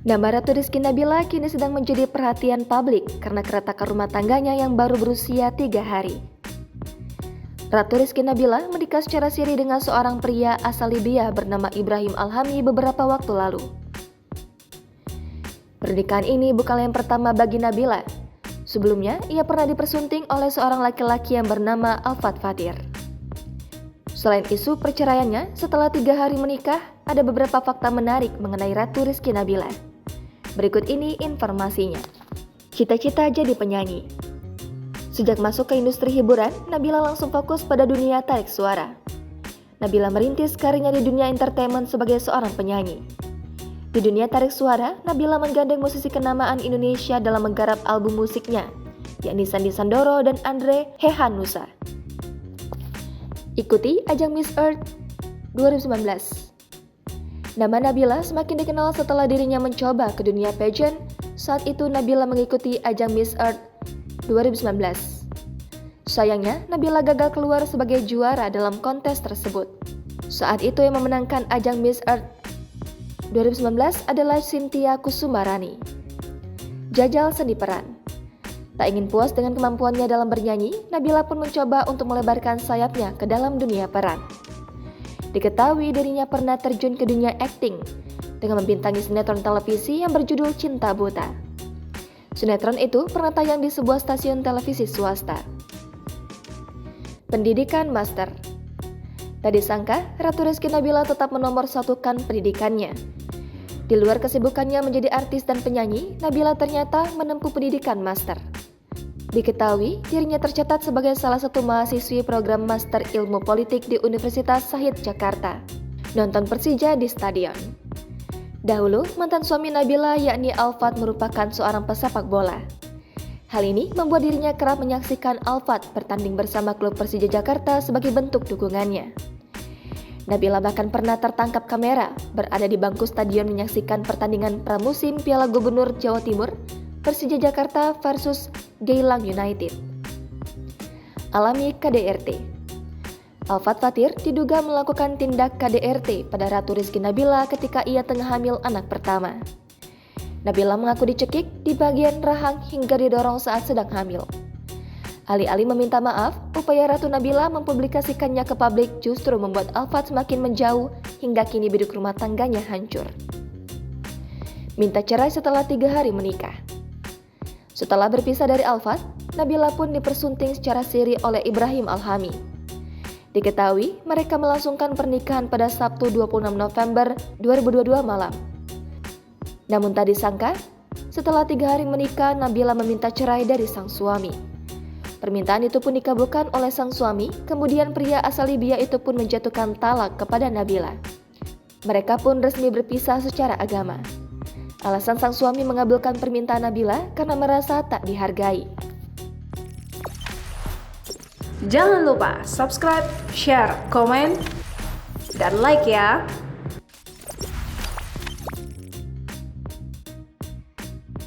Nama Ratu Rizky Nabila kini sedang menjadi perhatian publik karena keretakan rumah tangganya yang baru berusia 3 hari. Ratu Rizky Nabila menikah secara siri dengan seorang pria asal Libya bernama Ibrahim Alhami beberapa waktu lalu. Pernikahan ini bukanlah yang pertama bagi Nabila. Sebelumnya, ia pernah dipersunting oleh seorang laki-laki yang bernama Alfat Fatir. Selain isu perceraiannya, setelah 3 hari menikah, ada beberapa fakta menarik mengenai Ratu Rizky Nabila. Berikut ini informasinya. Cita-cita jadi penyanyi. Sejak masuk ke industri hiburan, Nabila langsung fokus pada dunia tarik suara. Nabila merintis karirnya di dunia entertainment sebagai seorang penyanyi. Di dunia tarik suara, Nabila menggandeng musisi kenamaan Indonesia dalam menggarap album musiknya, yakni Sandy Sandoro dan Andre Hehanussa. Ikuti ajang Miss Earth 2019. Nama Nabila semakin dikenal setelah dirinya mencoba ke dunia pageant. Saat itu Nabila mengikuti ajang Miss Earth 2019. Sayangnya, Nabila gagal keluar sebagai juara dalam kontes tersebut. Saat itu yang memenangkan ajang Miss Earth 2019 adalah Cynthia Kusumarani. Jajal seni peran. Tak ingin puas dengan kemampuannya dalam bernyanyi, Nabila pun mencoba untuk melebarkan sayapnya ke dalam dunia peran. Diketahui dirinya pernah terjun ke dunia akting dengan membintangi sinetron televisi yang berjudul Cinta Buta. Sinetron itu pernah tayang di sebuah stasiun televisi swasta. Pendidikan master. Tak disangka, Ratu Rizky Nabila tetap menomorsatukan pendidikannya. Di luar kesibukannya menjadi artis dan penyanyi, Nabila ternyata menempuh pendidikan master. Diketahui, dirinya tercatat sebagai salah satu mahasiswi program Master Ilmu Politik di Universitas Shahid Jakarta. Nonton Persija di stadion. Dahulu, mantan suami Nabila yakni Alfat merupakan seorang pesepak bola. Hal ini membuat dirinya kerap menyaksikan Alfat bertanding bersama klub Persija Jakarta sebagai bentuk dukungannya. Nabila bahkan pernah tertangkap kamera berada di bangku stadion menyaksikan pertandingan pramusim Piala Gubernur Jawa Timur Persija Jakarta versus Geylang United. Alami KDRT. Alfat Fatir diduga melakukan tindak KDRT pada Ratu Rizky Nabila ketika ia tengah hamil anak pertama. Nabila mengaku dicekik di bagian rahang hingga didorong saat sedang hamil. Alih-alih meminta maaf, upaya Ratu Nabila mempublikasikannya ke publik justru membuat Alfat semakin menjauh hingga kini biduk rumah tangganya hancur. Minta cerai setelah 3 hari menikah. Setelah berpisah dari Alfat, Nabila pun dipersunting secara siri oleh Ibrahim Alhami. Diketahui, mereka melangsungkan pernikahan pada Sabtu 26 November 2022 malam. Namun tak disangka, setelah 3 hari menikah, Nabila meminta cerai dari sang suami. Permintaan itu pun dikabulkan oleh sang suami, kemudian pria asal Libya itu pun menjatuhkan talak kepada Nabila. Mereka pun resmi berpisah secara agama. Alasan sang suami mengabulkan permintaan Nabila karena merasa tak dihargai. Jangan lupa subscribe, share, komen, dan like ya!